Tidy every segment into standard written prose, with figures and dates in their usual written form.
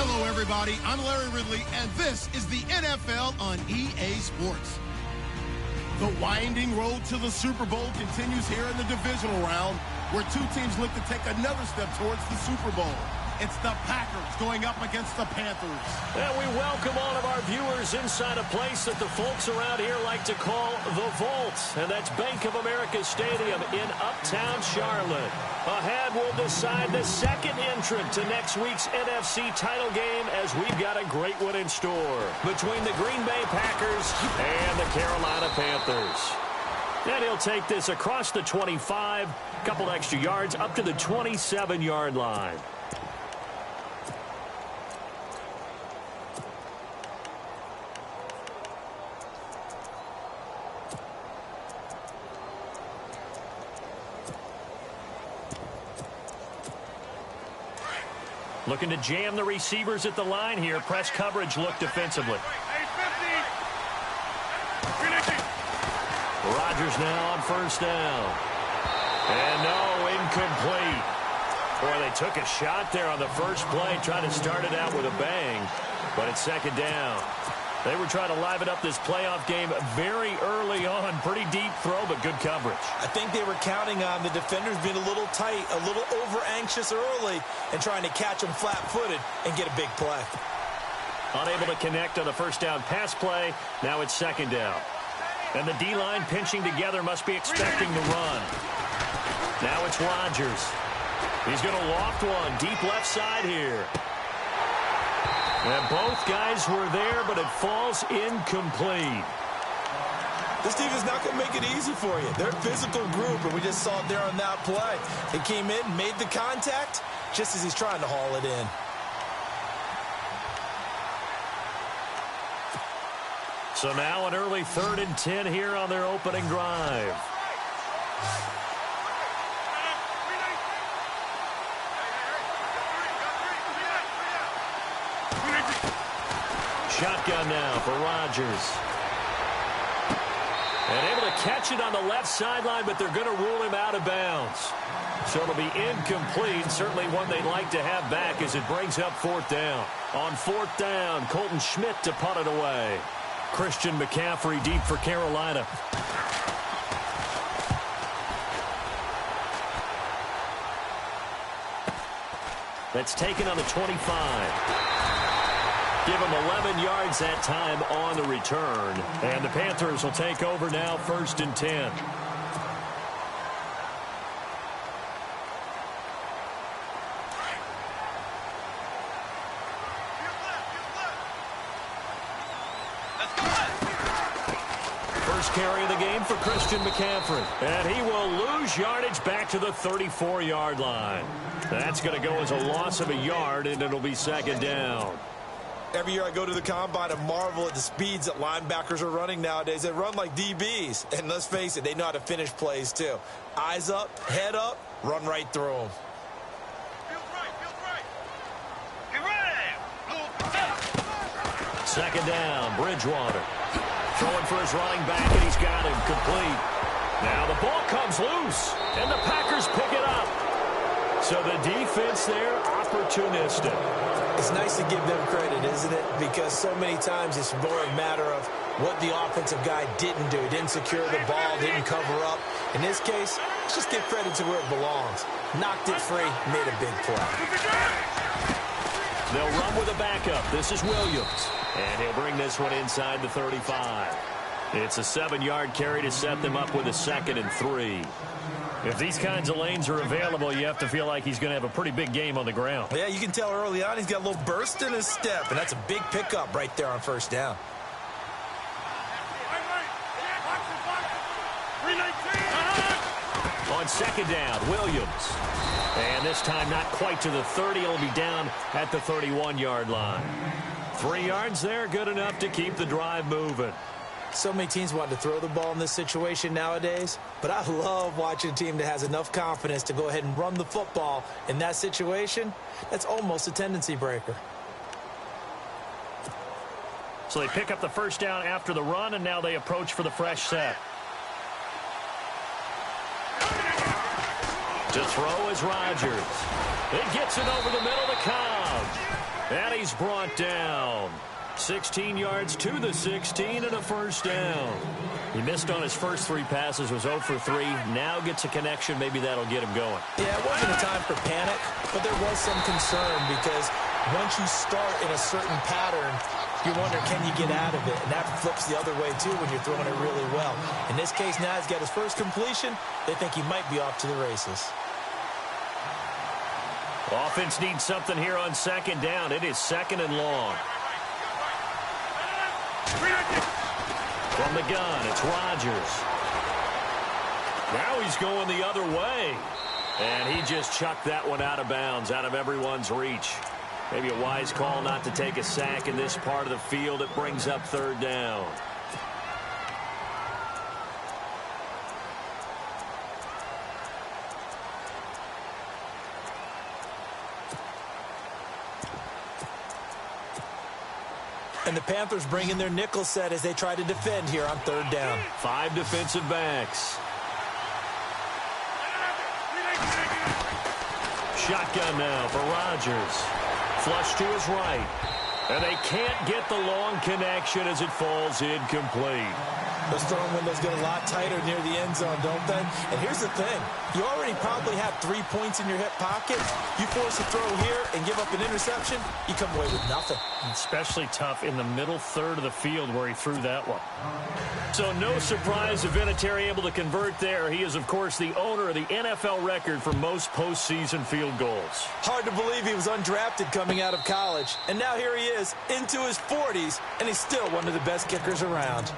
Hello, everybody. I'm Larry Ridley, and this is the NFL on EA Sports. The winding road to the Super Bowl continues here in the divisional round, where two teams look to take another step towards the Super Bowl. It's the Packers going up against the Panthers. And we welcome all of our viewers inside a place that the folks around here like to call the Vault. And that's Bank of America Stadium in Uptown Charlotte. Ahead, we'll decide the second entrant to next week's NFC title game, as we've got a great one in store between the Green Bay Packers and the Carolina Panthers. And he'll take this across the 25, a couple extra yards up to the 27-yard line. Looking to jam the receivers at the line here. Press coverage look defensively. Rodgers now on first down. And no, incomplete. Boy, they took a shot there on the first play, trying to start it out with a bang. But it's second down. They were trying to liven up this playoff game very early on. Pretty deep throw, but good coverage. I think they were counting on the defenders being a little tight, a little over-anxious early, and trying to catch them flat-footed and get a big play. Unable to connect on the first down pass play. Now it's second down. And the D-line pinching together, must be expecting the run. Now it's Rodgers. He's going to loft one deep left side here. And both guys were there, but it falls incomplete. This team is not going to make it easy for you. They're a physical group, and we just saw it there on that play. They came in, made the contact, just as he's trying to haul it in. So now an early 3rd and 10 here on their opening drive. Shotgun now for Rodgers. And able to catch it on the left sideline, but they're going to rule him out of bounds. So it'll be incomplete. Certainly one they'd like to have back as it brings up 4th down. On 4th down, Colton Schmidt to punt it away. Christian McCaffrey deep for Carolina. That's taken on the 25. Give him 11 yards that time on the return. And the Panthers will take over now, 1st and 10. First carry of the game for Christian McCaffrey. And he will lose yardage back to the 34-yard line. That's going to go as a loss of a yard, and it'll be second down. Every year I go to the combine and marvel at the speeds that linebackers are running nowadays. They run like DBs. And let's face it, they know how to finish plays too. Eyes up, head up, run right through them. Second down, Bridgewater. Throwing for his running back, and he's got him complete. Now the ball comes loose, and the Packers pick it up. So the defense there, opportunistic. It's nice to give them credit, isn't it? Because so many times it's more a matter of what the offensive guy didn't do. Didn't secure the ball, didn't cover up. In this case, let's just give credit to where it belongs. Knocked it free, made a big play. They'll run with a backup. This is Williams. And he'll bring this one inside the 35. It's a 7-yard carry to set them up with a 2nd and 3. If these kinds of lanes are available, you have to feel like he's going to have a pretty big game on the ground. Yeah, you can tell early on he's got a little burst in his step, and that's a big pickup right there on first down. On second down, Williams. And this time not quite to the 30. He'll be down at the 31-yard line. 3 yards there, good enough to keep the drive moving. So many teams want to throw the ball in this situation nowadays, but I love watching a team that has enough confidence to go ahead and run the football in that situation. That's almost a tendency breaker. So they pick up the first down after the run, and now they approach for the fresh set. To throw is Rodgers. It gets it over the middle to Cobb. And he's brought down. 16 yards to the 16 and a first down. He missed on his first 3 passes, was 0 for 3. Now gets a connection. Maybe that'll get him going. Yeah, it wasn't a time for panic, but there was some concern because once you start in a certain pattern, you're wondering, can you get out of it? And that flips the other way, too, when you're throwing it really well. In this case, now he's got his first completion. They think he might be off to the races. Offense needs something here on second down. It is second and long. From the gun, it's Rodgers. Now he's going the other way. And he just chucked that one out of bounds, out of everyone's reach. Maybe a wise call not to take a sack in this part of the field. It brings up third down. And the Panthers bring in their nickel set as they try to defend here on third down. 5 defensive backs. Shotgun now for Rodgers. Flush to his right. And they can't get the long connection as it falls incomplete. Those throwing windows get a lot tighter near the end zone, don't they? And here's the thing. You already probably have 3 points in your hip pocket. You force a throw here and give up an interception, you come away with nothing. Especially tough in the middle third of the field where he threw that one. So no surprise if Vinatieri able to convert there. He is, of course, the owner of the NFL record for most postseason field goals. Hard to believe he was undrafted coming out of college. And now here he is into his 40s, and he's still one of the best kickers around.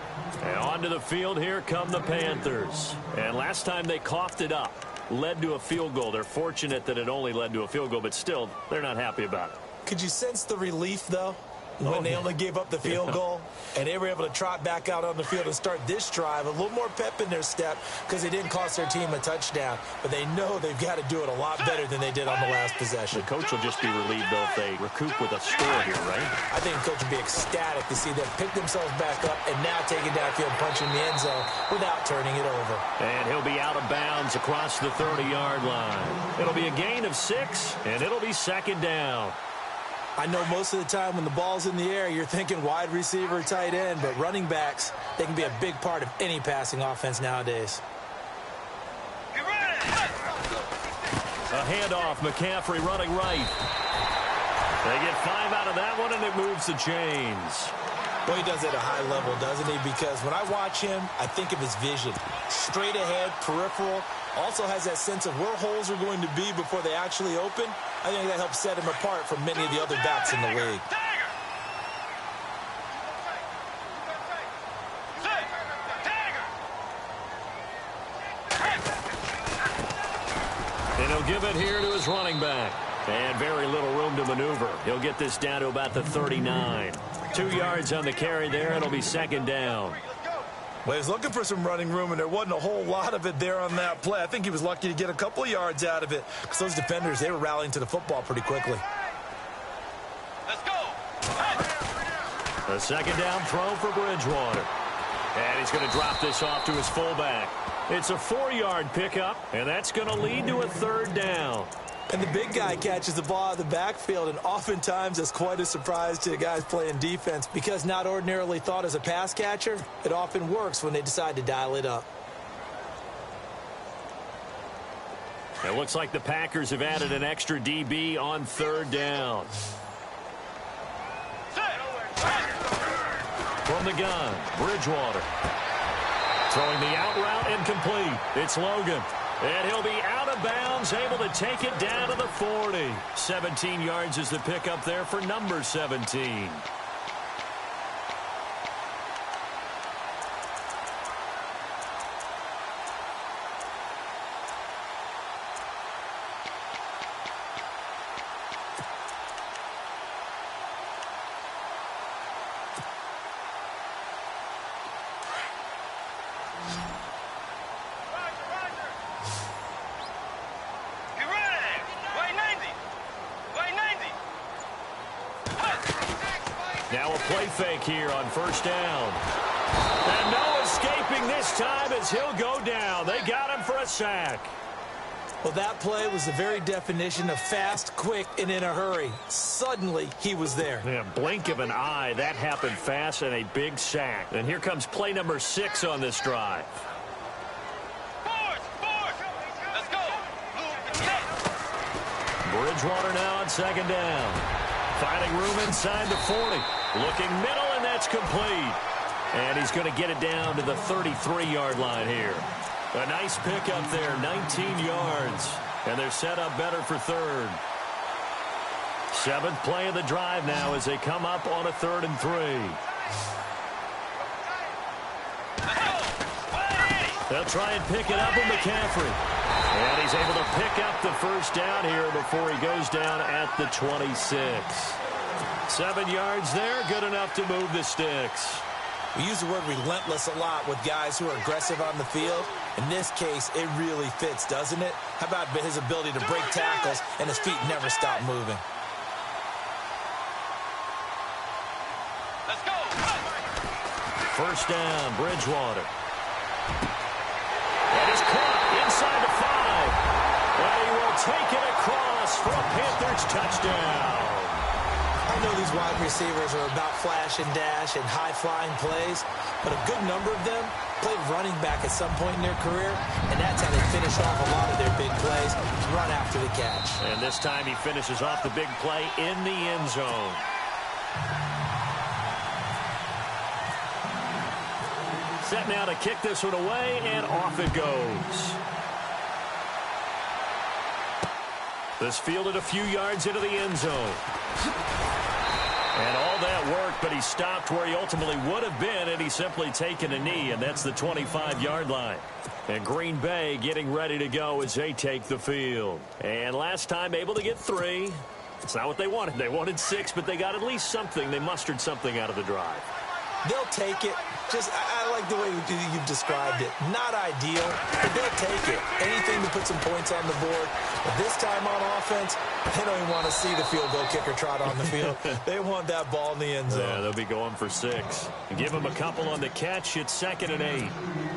And onto the field, here come the Panthers. And last time they coughed it up, led to a field goal. They're fortunate that it only led to a field goal, but still, they're not happy about it. Could you sense the relief, though, when they only gave up the field goal? And they were able to trot back out on the field and start this drive. A little more pep in their step because they didn't cost their team a touchdown. But they know they've got to do it a lot better than they did on the last possession. The coach will just be relieved, though, if they recoup with a score here, right? I think the coach will be ecstatic to see them pick themselves back up and now take it downfield and punch in the end zone without turning it over. And he'll be out of bounds across the 30-yard line. It'll be a gain of 6, and it'll be second down. I know most of the time when the ball's in the air, you're thinking wide receiver, tight end, but running backs, they can be a big part of any passing offense nowadays. A handoff, McCaffrey running right. They get 5 out of that one, and it moves the chains. Well, he does it at a high level, doesn't he? Because when I watch him, I think of his vision. Straight ahead, peripheral. Also has that sense of where holes are going to be before they actually open. I think that helps set him apart from many of the other backs in the league. And he'll give it here to his running back. And very little room to maneuver. He'll get this down to about the 39. 2 yards on the carry there. It'll be second down. Well, he was looking for some running room, and there wasn't a whole lot of it there on that play. I think he was lucky to get a couple of yards out of it because those defenders, they were rallying to the football pretty quickly. Let's go. A second down throw for Bridgewater. And he's going to drop this off to his fullback. It's a 4-yard pickup, and that's going to lead to a third down. And the big guy catches the ball out of the backfield, and oftentimes it's quite a surprise to the guys playing defense because not ordinarily thought as a pass catcher, it often works when they decide to dial it up. It looks like the Packers have added an extra DB on third down. From the gun, Bridgewater. Throwing the out route incomplete. It's Logan. And he'll be out of bounds, able to take it down to the 40. 17 yards is the pickup there for number 17. Now a play fake here on first down. And no escaping this time as he'll go down. They got him for a sack. Well, that play was the very definition of fast, quick, and in a hurry. Suddenly, he was there. Yeah, blink of an eye. That happened fast and a big sack. And here comes play number 6 on this drive. Let's go. Bridgewater now on second down. Finding room inside the 40. Looking middle, and that's complete. And he's going to get it down to the 33-yard line here. A nice pickup there, 19 yards. And they're set up better for third. 7th play of the drive now as they come up on a 3rd and 3. They'll try and pick it up with McCaffrey. And he's able to pick up the first down here before he goes down at the 26. 7 yards there, good enough to move the sticks. We use the word relentless a lot with guys who are aggressive on the field. In this case, it really fits, doesn't it? How about his ability to break tackles and his feet never stop moving? Let's go. First down, Bridgewater. And it's caught inside the 5. And he will take it across for a Panthers touchdown. I know these wide receivers are about flash and dash and high-flying plays, but a good number of them played running back at some point in their career, and that's how they finish off a lot of their big plays, run after the catch. And this time he finishes off the big play in the end zone. Set now to kick this one away, and off it goes. This fielded a few yards into the end zone. And all that work, but he stopped where he ultimately would have been had he simply taken a knee, and that's the 25-yard line. And Green Bay getting ready to go as they take the field. And last time able to get 3. It's not what they wanted. They wanted 6, but they got at least something. They mustered something out of the drive. They'll take it. Just, I like the way you've described it. Not ideal, but they'll take it. Anything to put some points on the board. But this time on offense, they don't even want to see the field goal kicker trot on the field. They want that ball in the end zone. Yeah, they'll be going for 6. Give them a couple on the catch. It's 2nd and 8.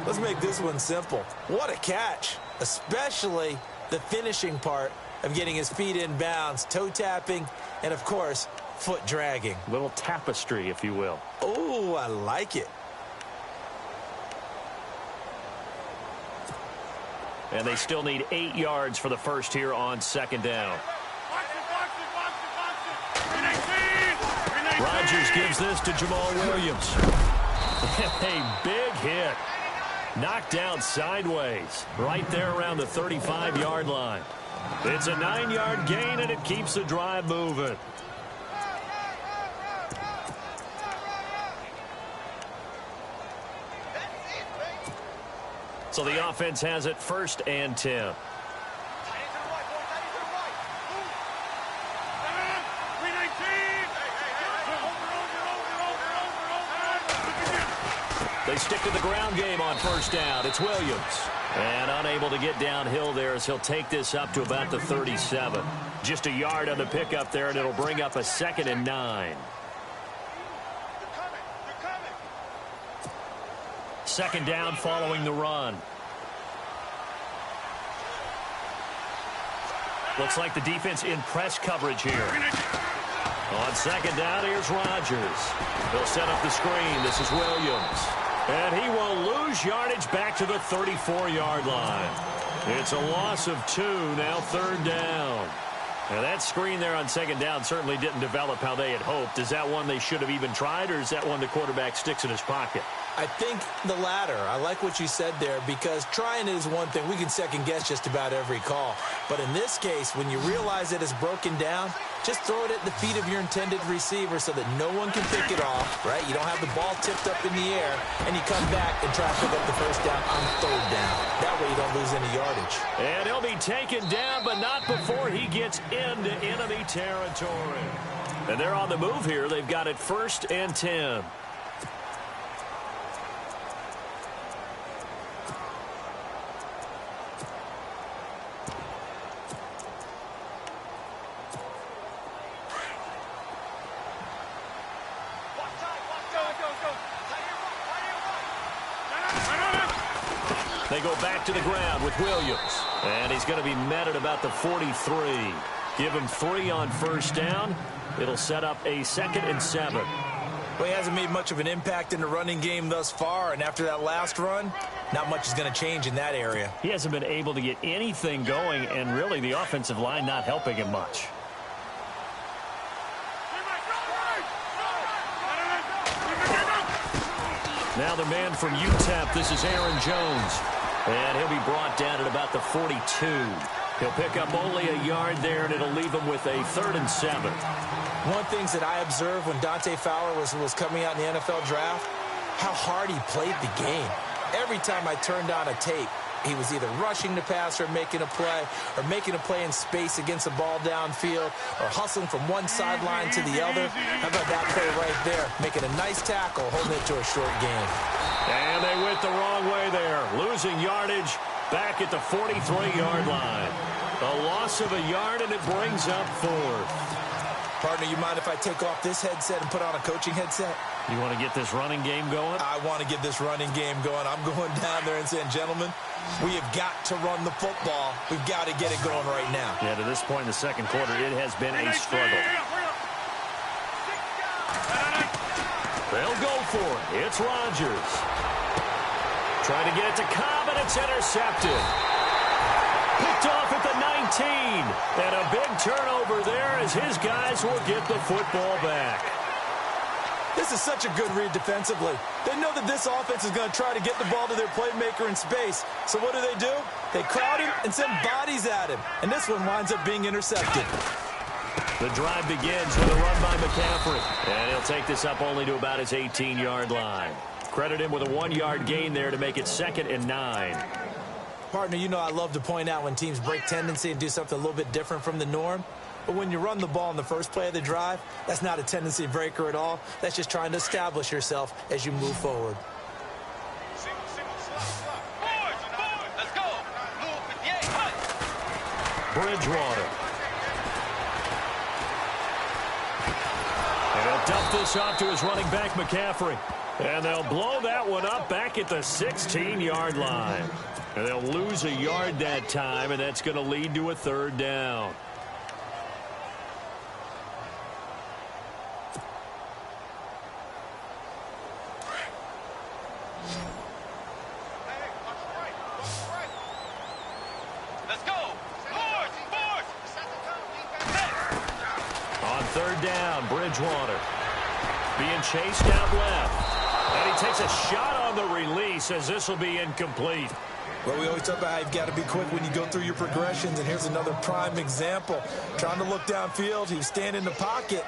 Let's make this one simple. What a catch, especially the finishing part of getting his feet in bounds, toe tapping, and, of course, foot dragging. Little tapestry, if you will. Oh, I like it. And they still need 8 yards for the first here on 2nd down. Rodgers gives this to Jamal Williams. A big hit. Knocked down sideways. Right there around the 35-yard line. It's a 9-yard gain, and it keeps the drive moving. So the offense has it 1st and 10. They stick to the ground game on 1st down. It's Williams. And unable to get downhill there as he'll take this up to about the 37. Just a yard on the pickup there, and it'll bring up a 2nd and 9. 2nd down following the run. Looks like the defense in press coverage here. On 2nd down, here's Rodgers. They'll set up the screen. This is Williams. And he will lose yardage back to the 34-yard line. It's a loss of 2, now 3rd down. Now that screen there on 2nd down certainly didn't develop how they had hoped. Is that one they should have even tried, or is that one the quarterback sticks in his pocket? I think the latter. I like what you said there, because trying it is one thing. We can second guess just about every call. But in this case, when you realize it is broken down, just throw it at the feet of your intended receiver so that no one can pick it off, right? You don't have the ball tipped up in the air, and you come back and try to pick up the first down on 3rd down. That way you don't lose any yardage. And he'll be taken down, but not before he gets into enemy territory. And they're on the move here. They've got it 1st and 10. They They go back to the ground with Williams. And he's going to be met at about the 43. Give him 3 on first down. It'll set up a 2nd and 7. Well, he hasn't made much of an impact in the running game thus far, and after that last run, not much is going to change in that area. He hasn't been able to get anything going, and really the offensive line not helping him much. Now the man from UTEP, this is Aaron Jones. And he'll be brought down at about the 42. He'll pick up only a yard there, and it'll leave him with a 3rd and 7. One thing that I observed when Dante Fowler was coming out in the NFL draft, how hard he played the game. Every time I turned on a tape, he was either rushing the passer, making a play in space against the ball downfield, or hustling from one sideline to the other. How about that play right there? Making a nice tackle, holding it to a short gain. And they went the wrong way there. Losing yardage back at the 43-yard line. A loss of a yard, and it brings up 4th. Partner, you mind if I take off this headset and put on a coaching headset? You want to get this running game going? I want to get this running game going. I'm going down there and saying, gentlemen, we have got to run the football. We've got to get it going right now. Yeah, to this point in the second quarter, it has been a struggle. They'll go for it. It's Rodgers. Trying to get it to Cobb, and it's intercepted. Picked off at the 19. And a big turnover there as his guys will get the football back. This is such a good read defensively. They know that this offense is going to try to get the ball to their playmaker in space. So what do? They crowd him and send bodies at him. And this one winds up being intercepted. The drive begins with a run by McCaffrey. And he'll take this up only to about his 18-yard line. Credit him with a 1-yard gain there to make it 2nd and 9. Partner, you know I love to point out when teams break tendency and do something a little bit different from the norm. But when you run the ball in the first play of the drive, that's not a tendency breaker at all. That's just trying to establish yourself as you move forward. Let's go. Bridgewater. And he'll dump this off to his running back, McCaffrey. And they'll blow that one up back at the 16-yard line. And they'll lose a yard that time, and that's going to lead to a 3rd down. Let's go. On 3rd down, Bridgewater being chased out left. And he takes a shot on the release as this will be incomplete. Well, we always talk about how you've got to be quick when you go through your progressions, and here's another prime example. Trying to look downfield, he was standing in the pocket,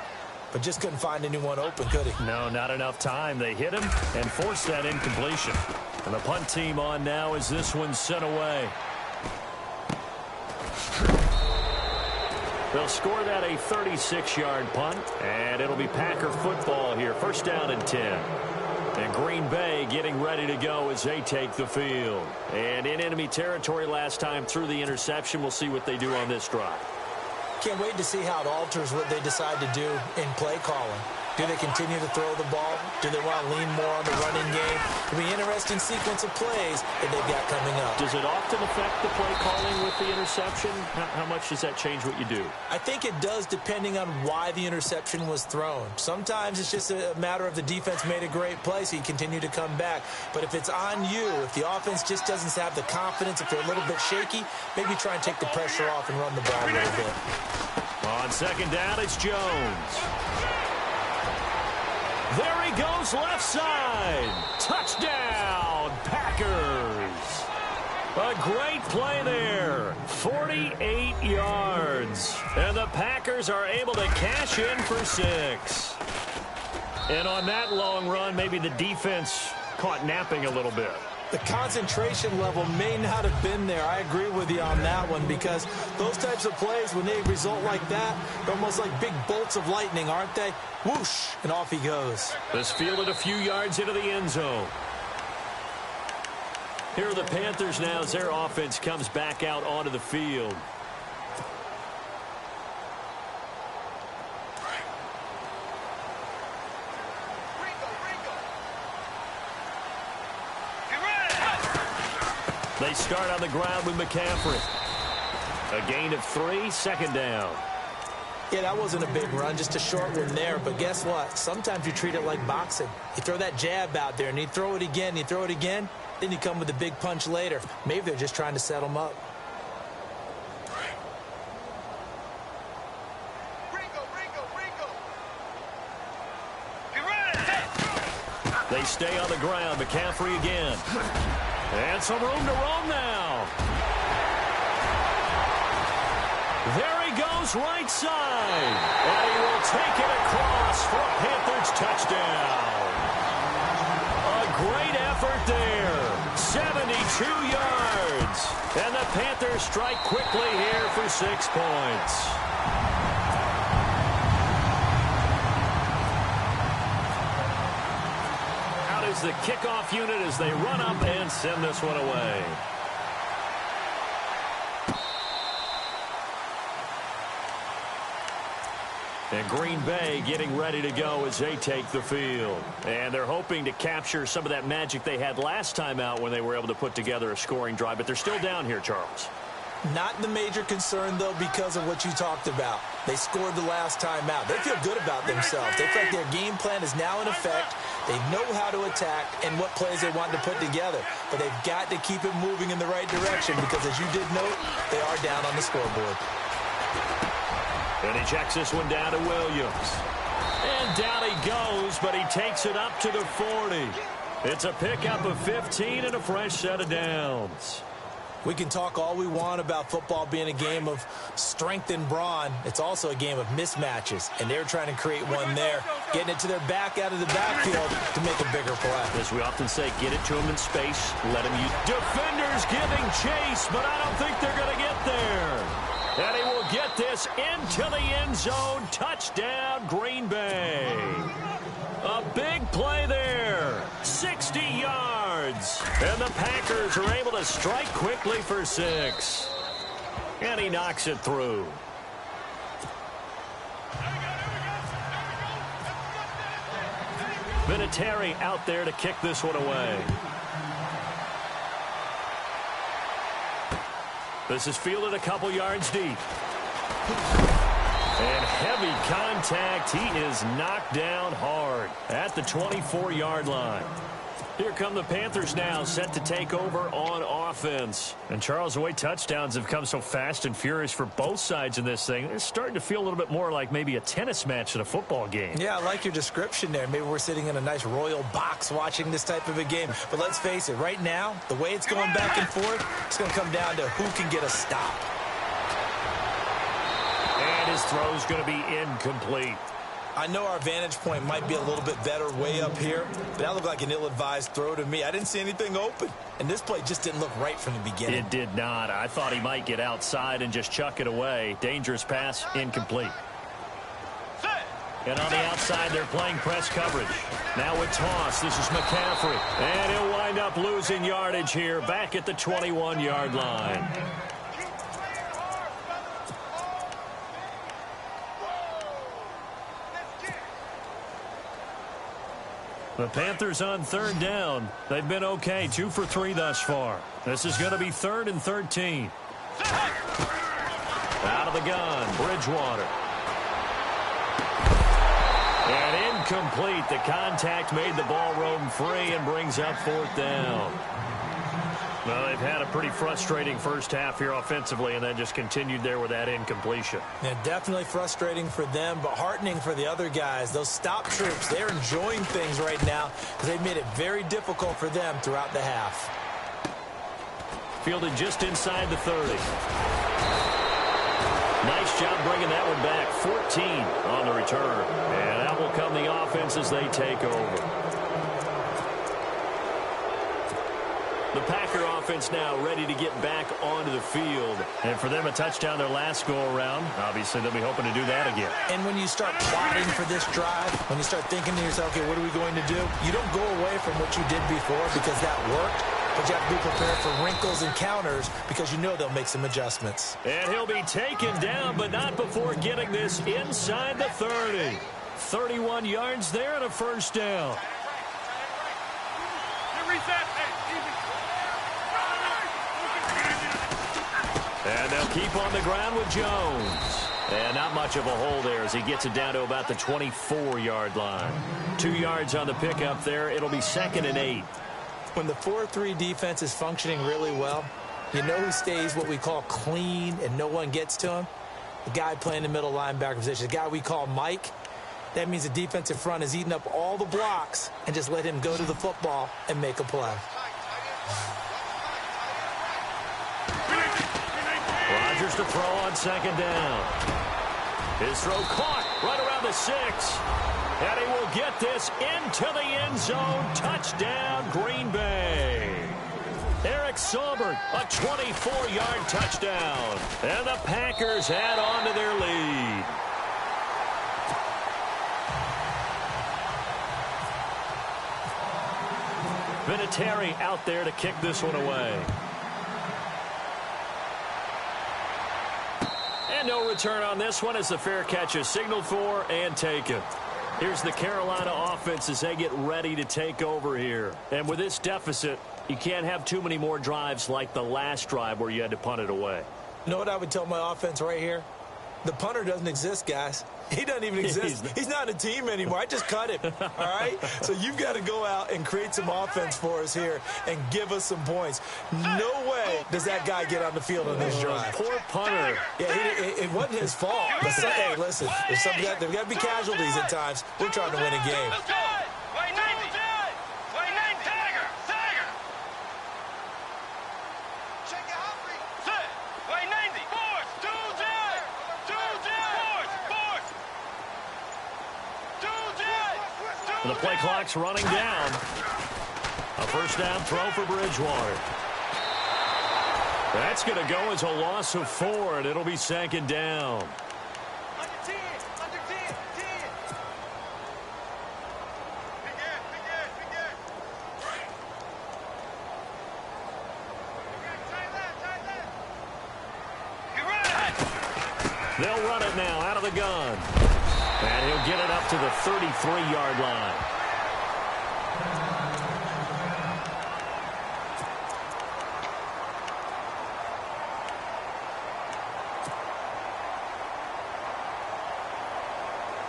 but just couldn't find anyone open, could he? No, not enough time. They hit him and forced that incompletion. And the punt team on now as this one's sent away. They'll score that a 36-yard punt, and it'll be Packer football here. 1st down and 10. And Green Bay getting ready to go as they take the field. And in enemy territory last time through the interception. We'll see what they do on this drive. Can't wait to see how it alters what they decide to do in play calling. Do they continue to throw the ball? Do they want to lean more on the running game? It'll be an interesting sequence of plays that they've got coming up. Does it often affect the play calling with the interception? How much does that change what you do? I think it does, depending on why the interception was thrown. Sometimes it's just a matter of the defense made a great play, so you continue to come back. But if it's on you, if the offense just doesn't have the confidence, if they're a little bit shaky, maybe try and take the pressure off and run the ball a little bit. On 2nd down, it's Jones. There he goes left side. Touchdown, Packers. A great play there. 48 yards. And the Packers are able to cash in for 6. And on that long run, maybe the defense caught napping a little bit. The concentration level may not have been there. I agree with you on that one, because those types of plays, when they result like that, they're almost like big bolts of lightning, aren't they? Whoosh, and off he goes. This fielded a few yards into the end zone. Here are the Panthers now as their offense comes back out onto the field. They start on the ground with McCaffrey. A gain of 3, second down. Yeah, that wasn't a big run, just a short one there. But guess what? Sometimes you treat it like boxing. You throw that jab out there, and you throw it again, you throw it again, then you come with a big punch later. Maybe they're just trying to set them up. They stay on the ground. McCaffrey again. And some room to roam now. There he goes, right side. And he will take it across for a Panthers touchdown. A great effort there. 72 yards. And the Panthers strike quickly here for 6 points. Out is the kickoff unit as they run up and send this one away. And Green Bay getting ready to go as they take the field. And they're hoping to capture some of that magic they had last time out when they were able to put together a scoring drive. But they're still down here, Charles. Not the major concern, though, because of what you talked about. They scored the last time out. They feel good about themselves. They feel like their game plan is now in effect. They know how to attack and what plays they want to put together. But they've got to keep it moving in the right direction because, as you did note, they are down on the scoreboard. And he checks this one down to Williams. And down he goes, but he takes it up to the 40. It's a pickup of 15 and a fresh set of downs. We can talk all we want about football being a game of strength and brawn. It's also a game of mismatches, and they're trying to create one there, getting it to their back out of the backfield to make a bigger play. As we often say, get it to them in space, let them use. Defenders giving chase, but I don't think they're going to get there. And he will get this into the end zone. Touchdown, Green Bay. A big play there. 60 yards. And the Packers are able to strike quickly for 6. And he knocks it through. Vinatieri out there to kick this one away. This is fielded a couple yards deep. And heavy contact. He is knocked down hard at the 24-yard line. Here come the Panthers now, set to take over on offense. And Charles, the way touchdowns have come so fast and furious for both sides in this thing, it's starting to feel a little bit more like maybe a tennis match than a football game. Yeah, I like your description there. Maybe we're sitting in a nice royal box watching this type of a game. But let's face it, right now, the way it's going back and forth, it's going to come down to who can get a stop. And his throw's going to be incomplete. I know our vantage point might be a little bit better way up here, but that looked like an ill-advised throw to me. I didn't see anything open, and this play just didn't look right from the beginning. It did not. I thought he might get outside and just chuck it away. Dangerous pass, incomplete. And on the outside, they're playing press coverage. Now with toss, this is McCaffrey. And he'll wind up losing yardage here back at the 21-yard line. The Panthers on third down. They've been okay, 2 for 3 thus far. This is going to be 3rd and 13. Out of the gun, Bridgewater. And incomplete. The contact made the ball roam free and brings up 4th down. Well, they've had a pretty frustrating first half here offensively and then just continued there with that incompletion. Yeah, definitely frustrating for them, but heartening for the other guys. Those stop troops, they're enjoying things right now because they've made it very difficult for them throughout the half. Fielded just inside the 30. Nice job bringing that one back. 14 on the return. And out will come the offense as they take over. The Packer offense now ready to get back onto the field. And for them, a touchdown their last go-around. Obviously, they'll be hoping to do that again. And when you start plotting for this drive, when you start thinking to yourself, okay, what are we going to do? You don't go away from what you did before because that worked. But you have to be prepared for wrinkles and counters because you know they'll make some adjustments. And he'll be taken down, but not before getting this inside the 30. 31 yards there and a first down. And they'll keep on the ground with Jones. And not much of a hole there as he gets it down to about the 24-yard line. 2 yards on the pickup there. It'll be 2nd and 8. When the 4-3 defense is functioning really well, you know who stays what we call clean and no one gets to him? The guy playing the middle linebacker position, the guy we call Mike. That means the defensive front is eating up all the blocks and just let him go to the football and make a play. Rodgers to throw on 2nd down. His throw caught right around the 6. And he will get this into the end zone. Touchdown, Green Bay. Eric Saubert, a 24-yard touchdown. And the Packers add on to their lead. Vinatieri out there to kick this one away. And no return on this one as the fair catch is signaled for and taken. Here's the Carolina offense as they get ready to take over here. And with this deficit, you can't have too many more drives like the last drive where you had to punt it away. You know what I would tell my offense right here? The punter doesn't exist, guys. He doesn't even exist. He's not a team anymore. I just cut him, all right? So you've got to go out and create some offense for us here and give us some points. No way does that guy get on the field on this drive. Poor punter. Yeah, it wasn't his fault. But hey, listen, there's got to be casualties at times. We're trying to win a game. Let's go. Way 90. Way 90. Tiger. Check it out. Sit. Way 90. Force. The play clock's running down. A first down throw for Bridgewater. That's going to go as a loss of 4, and it'll be 2nd down. They'll run it now out of the gun. And he'll get it up to the 33-yard line.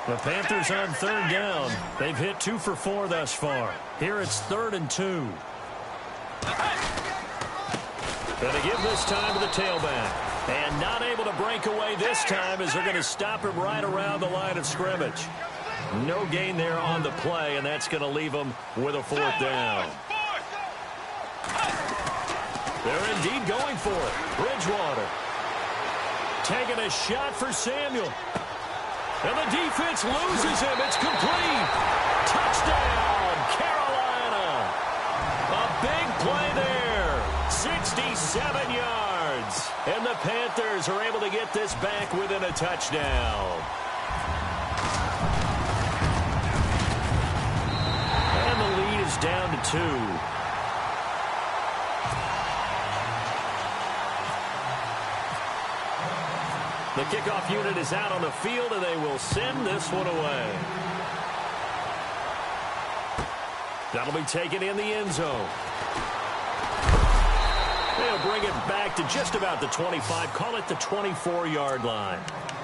The Panthers on 3rd down. They've hit 2 for 4 thus far. Here it's 3rd and 2. Going to give this time to the tailback. And not able to break away this time as they're going to stop him right around the line of scrimmage. No gain there on the play, and that's going to leave him with a 4th down. They're indeed going for it. Bridgewater taking a shot for Samuel. And the defense loses him. It's complete. Touchdown, Carolina. A big play there. 67 yards. And the Panthers are able to get this back within a touchdown. And the lead is down to 2. The kickoff unit is out on the field, and they will send this one away. That'll be taken in the end zone. They'll bring it back to just about the 25, call it the 24-yard line.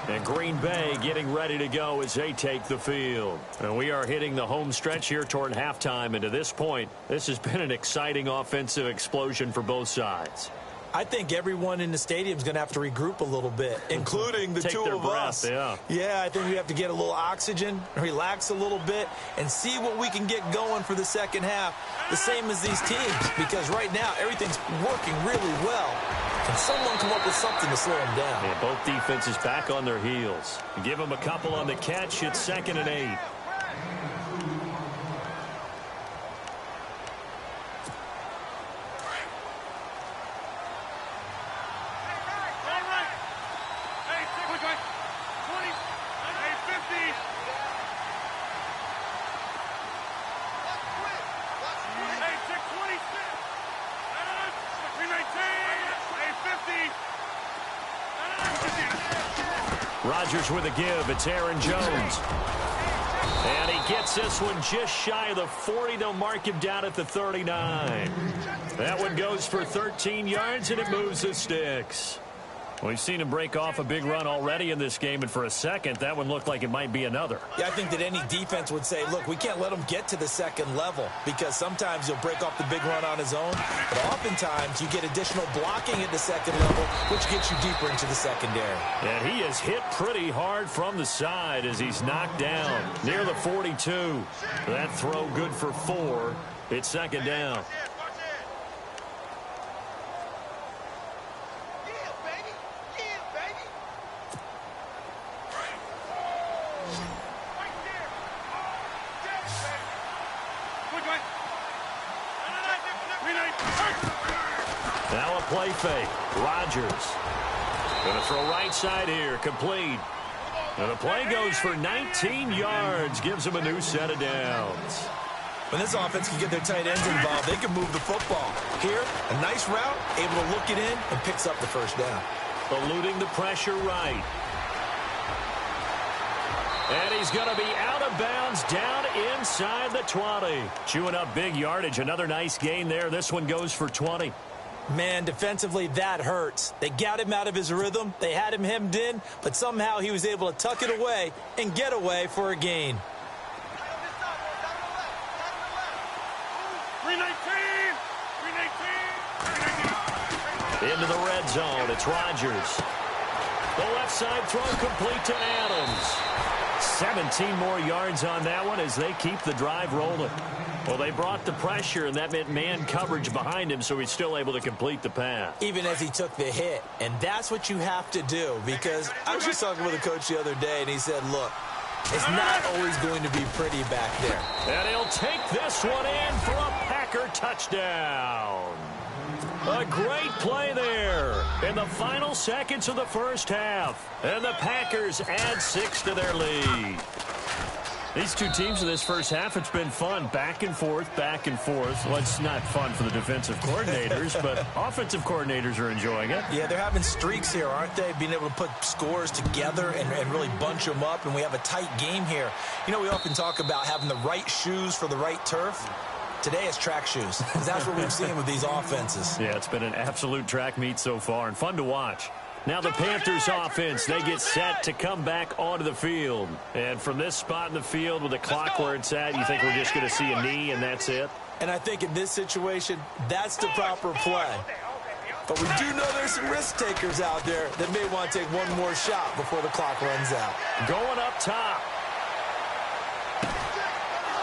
And Green Bay getting ready to go as they take the field. And we are hitting the home stretch here toward halftime. And to this point, this has been an exciting offensive explosion for both sides. I think everyone in the stadium is going to have to regroup a little bit, including the two of us. Yeah, I think we have to get a little oxygen, relax a little bit, and see what we can get going for the second half, the same as these teams, because right now everything's working really well. Can someone come up with something to slow them down? Yeah, both defenses back on their heels. Give them a couple on the catch. It's 2nd and 8. Rodgers with a give. It's Aaron Jones. And he gets this one just shy of the 40. They'll mark him down at the 39. That one goes for 13 yards, and it moves the sticks. We've seen him break off a big run already in this game, and for a second, that one looked like it might be another. Yeah, I think that any defense would say, look, we can't let him get to the second level because sometimes he'll break off the big run on his own, but oftentimes you get additional blocking at the second level, which gets you deeper into the secondary. And he is hit pretty hard from the side as he's knocked down near the 42. That throw good for 4. It's second down. Now a play fake. Rodgers. Going to throw right side here. Complete. And the play goes for 19 yards. Gives him a new set of downs. When this offense can get their tight ends involved, they can move the football. Here, a nice route, able to look it in, and picks up the first down. Eluding the pressure right. And he's going to be out of bounds down inside the 20. Chewing up big yardage. Another nice gain there. This one goes for 20. Man, defensively, that hurts. They got him out of his rhythm. They had him hemmed in, but somehow he was able to tuck it away and get away for a gain. Into the red zone. It's Rodgers. The left side throw complete to Adams. 17 more yards on that one as they keep the drive rolling. Well, they brought the pressure, and that meant man coverage behind him, so he's still able to complete the pass. Even as he took the hit. And that's what you have to do, because I was just talking with a coach the other day, and he said, look, it's not always going to be pretty back there. And he'll take this one in for a Packer touchdown. A great play there in the final seconds of the first half. And the Packers add 6 to their lead. These two teams in this first half, it's been fun. Back and forth, back and forth. Well, it's not fun for the defensive coordinators, but offensive coordinators are enjoying it. Yeah, they're having streaks here, aren't they? Being able to put scores together and really bunch them up, and we have a tight game here. You know, we often talk about having the right shoes for the right turf. Today it's track shoes. That's what we've seen with these offenses. Yeah, it's been an absolute track meet so far and fun to watch. Now the Panthers offense, they get set to come back onto the field. And from this spot in the field with the clock where it's at, you think we're just going to see a knee and that's it? And I think in this situation, that's the proper play. But we do know there's some risk takers out there that may want to take one more shot before the clock runs out. Going up top.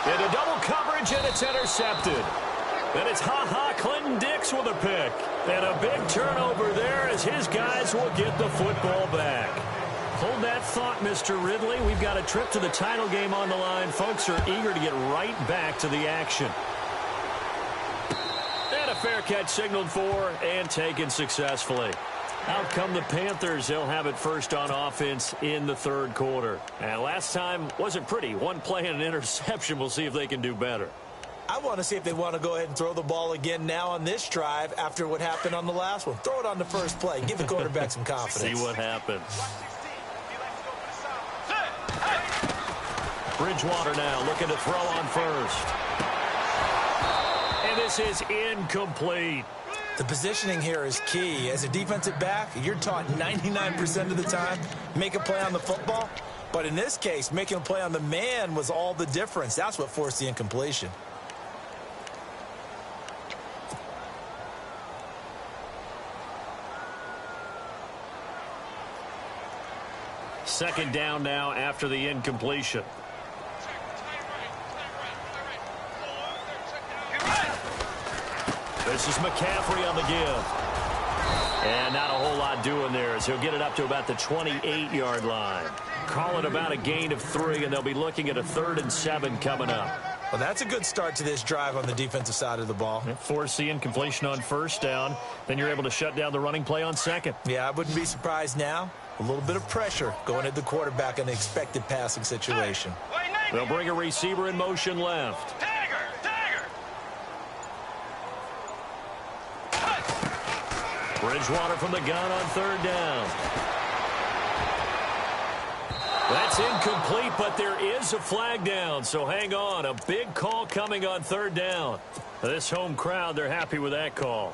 Into double coverage, and it's intercepted. And it's Clinton Dix with a pick. And a big turnover there as his guys will get the football back. Hold that thought, Mr. Ridley. We've got a trip to the title game on the line. Folks are eager to get right back to the action. And a fair catch signaled for and taken successfully. Out come the Panthers. They'll have it first on offense in the third quarter. And last time wasn't pretty. One play and an interception. We'll see if they can do better. I want to see if they want to go ahead and throw the ball again now on this drive after what happened on the last one. Throw it on the first play. Give the quarterback some confidence. See what happens. Bridgewater now looking to throw on first. And this is incomplete. The positioning here is key. As a defensive back, you're taught 99% of the time, make a play on the football. But in this case, making a play on the man was all the difference. That's what forced the incompletion. Second down now after the incompletion. This is McCaffrey on the give. And not a whole lot doing there as he'll get it up to about the 28-yard line. Call it about a gain of 3, and they'll be looking at a 3rd and 7 coming up. Well, that's a good start to this drive on the defensive side of the ball. Force the incompletion on first down. Then you're able to shut down the running play on second. Yeah, I wouldn't be surprised now. A little bit of pressure going at the quarterback in the expected passing situation. They'll bring a receiver in motion left. Bridgewater from the gun on 3rd down. That's incomplete, but there is a flag down, so hang on. A big call coming on third down. This home crowd, they're happy with that call.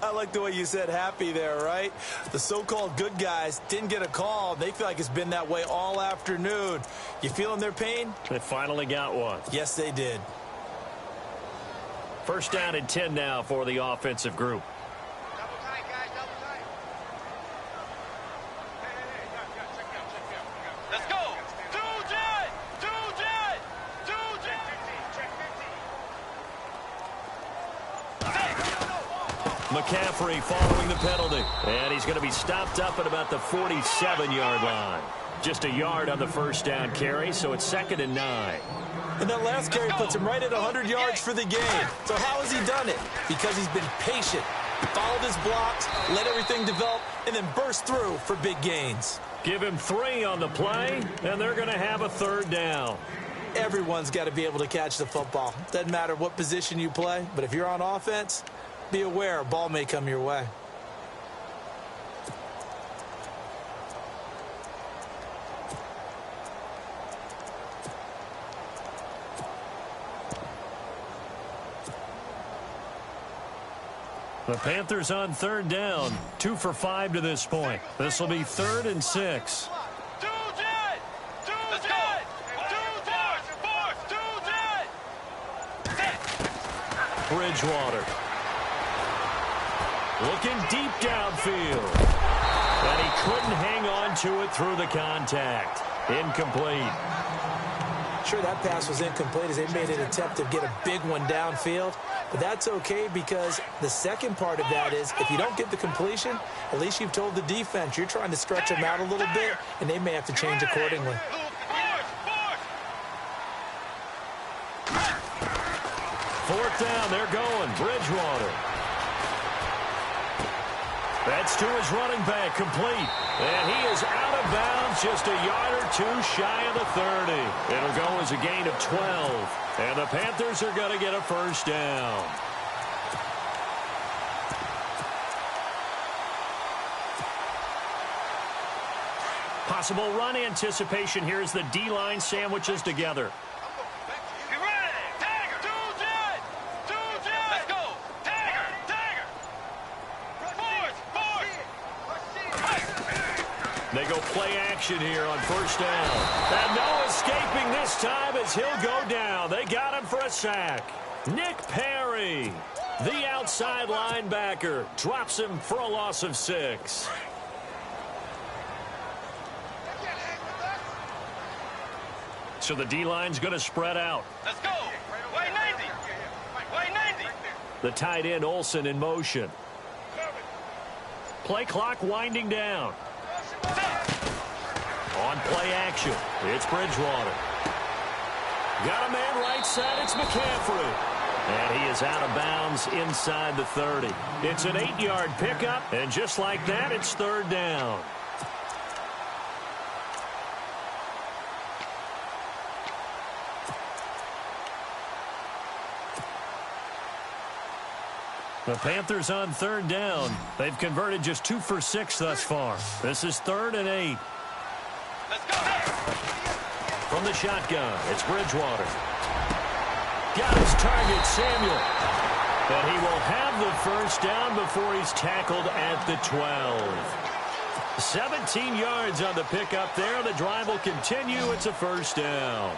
I like the way you said happy there, right? The so-called good guys didn't get a call. They feel like it's been that way all afternoon. You feeling their pain? They finally got one. Yes, they did. First down and 10 now for the offensive group. Double tight, guys, double tight. Let's go. Two jet. Check 50. McCaffrey following the penalty. And he's going to be stopped up at about the 47-yard line. Just a yard on the first down carry, so it's 2nd and 9. And that last carry puts him right at 100 yards for the game. So how has he done it? Because he's been patient, followed his blocks, let everything develop, and then burst through for big gains. Give him 3 on the play, and they're going to have a third down. Everyone's got to be able to catch the football. Doesn't matter what position you play, but if you're on offense, be aware a ball may come your way. The Panthers on third down, 2 for 5 to this point. This will be 3rd and 6. Bridgewater. Looking deep downfield. And he couldn't hang on to it through the contact. Incomplete. Sure, that pass was incomplete as they made an attempt to get a big one downfield. But that's okay because the second part of that is if you don't get the completion, at least you've told the defense you're trying to stretch them out a little bit, and they may have to change accordingly. 4th down, they're going. Bridgewater. That's to his running back, complete. And he is out of bounds, just a yard or 2 shy of the 30. It'll go as a gain of 12. And the Panthers are going to get a first down. Possible run anticipation here as the D-line sandwiches together. They go play action here on first down. And no escaping this time as he'll go down. They got him for a sack. Nick Perry, the outside linebacker, drops him for a loss of 6. So the D-line's going to spread out. Let's go. Way 90. Way 90. The tight end Olsen in motion. Play clock winding down. On play action, it's Bridgewater. Got a man right side, it's McCaffrey. And he is out of bounds inside the 30. It's an 8-yard pickup, and just like that, it's 3rd down. The Panthers on 3rd down. They've converted just 2 for 6 thus far. This is 3rd and 8. Let's go. From the shotgun, it's Bridgewater. Got his target, Samuel. And he will have the first down before he's tackled at the 12. 17 yards on the pickup there. The drive will continue. It's a first down.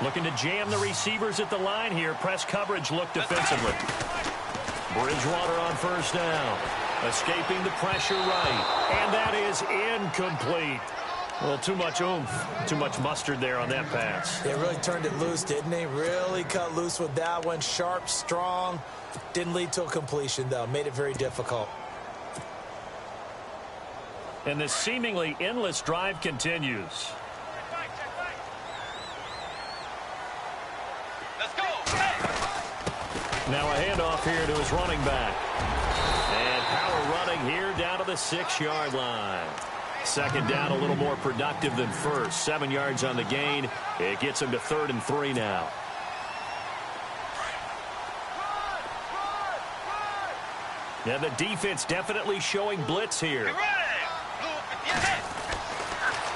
Looking to jam the receivers at the line here. Press coverage look defensively. Bridgewater on first down. Escaping the pressure right. And that is incomplete. Well, too much oomph. Too much mustard there on that pass. They really turned it loose, didn't they? Really cut loose with that one. Sharp, strong. Didn't lead to a completion, though. Made it very difficult. And this seemingly endless drive continues. Let's go. Now a handoff here to his running back. And power running here down to the 6-yard line. 2nd down, a little more productive than first. 7 yards on the gain. It gets him to 3rd and 3 now. And the defense definitely showing blitz here.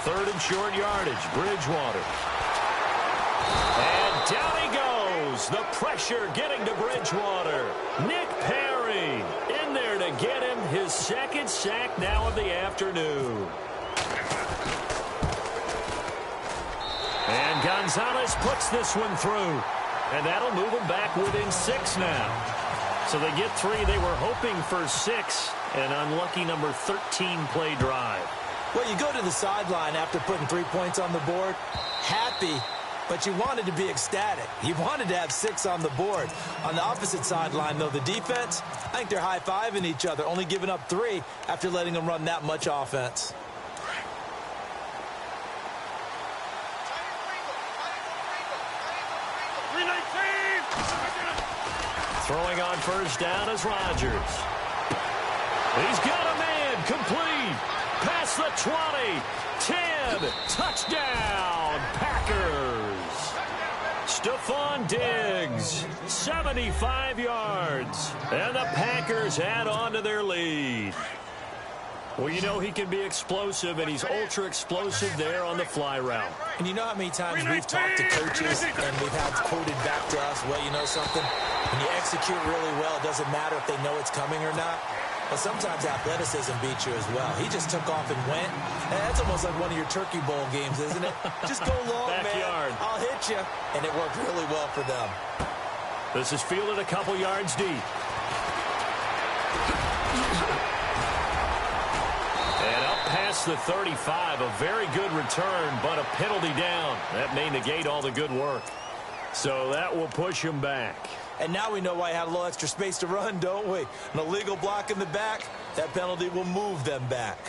Third and short yardage. Bridgewater. And down he goes. The pressure getting to Bridgewater. Nick Perry in there to get him his second sack now of the afternoon. And Gonzalez puts this one through. And that'll move them back within 6 now. So they get 3. They were hoping for 6. An unlucky number 13 play drive. Well, you go to the sideline after putting 3 points on the board, happy, but you wanted to be ecstatic. You wanted to have 6 on the board. On the opposite sideline, though, the defense, I think they're high-fiving each other, only giving up 3 after letting them run that much offense. Throwing on first down is Rodgers. He's got a man, complete. Past the 20, 10, touchdown, Packers. Stephon Diggs, 75 yards, and the Packers add on to their lead. Well, you know he can be explosive, and he's ultra-explosive there on the fly route. And you know how many times we've talked to coaches and we've had quoted back to us, well, you know something? When you execute really well, it doesn't matter if they know it's coming or not. But sometimes athleticism beats you as well. He just took off and went. That's almost like one of your Turkey Bowl games, isn't it? Just go long, Backyard. man. I'll hit you. And it worked really well for them. This is fielded a couple yards deep. And up past the 35, a very good return, but a penalty down. That may negate all the good work. So that will push him back. And now we know why he had a little extra space to run, don't we? An illegal block in the back, that penalty will move them back.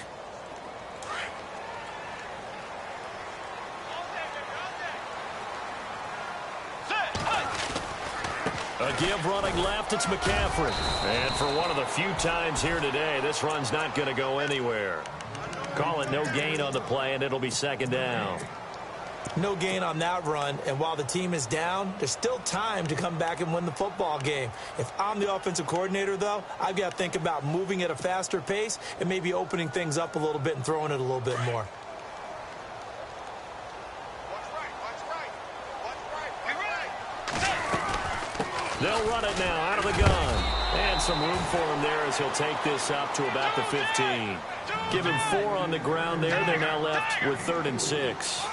A give running left, it's McCaffrey. And for one of the few times here today, this run's not going to go anywhere. Call it no gain on the play, and it'll be second down. No gain on that run, and while the team is down, there's still time to come back and win the football game. If I'm the offensive coordinator, though, I've got to think about moving at a faster pace and maybe opening things up a little bit and throwing it a little bit more. They'll run it now out of the gun. And some room for him there as he'll take this up to about the 15. Give him 4 on the ground there. They're now left with 3rd and 6.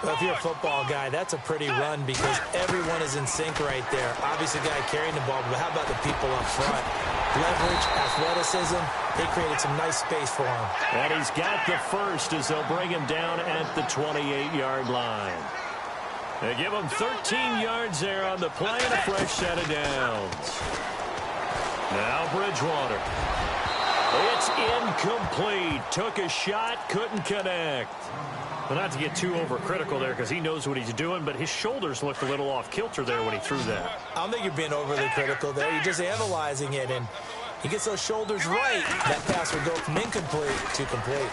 Well, if you're a football guy, that's a pretty run because everyone is in sync right there. Obviously, the guy carrying the ball, but how about the people up front? Leverage, athleticism, they created some nice space for him. And he's got the first as they'll bring him down at the 28-yard line. They give him 13 yards there on the play and a fresh set of downs. Now Bridgewater. It's incomplete. Took a shot, couldn't connect. Well, not to get too overcritical there because he knows what he's doing, but his shoulders looked a little off kilter there when he threw that. I don't think you're being overly critical there. You're just analyzing it, and he gets those shoulders right. That pass would go from incomplete to complete.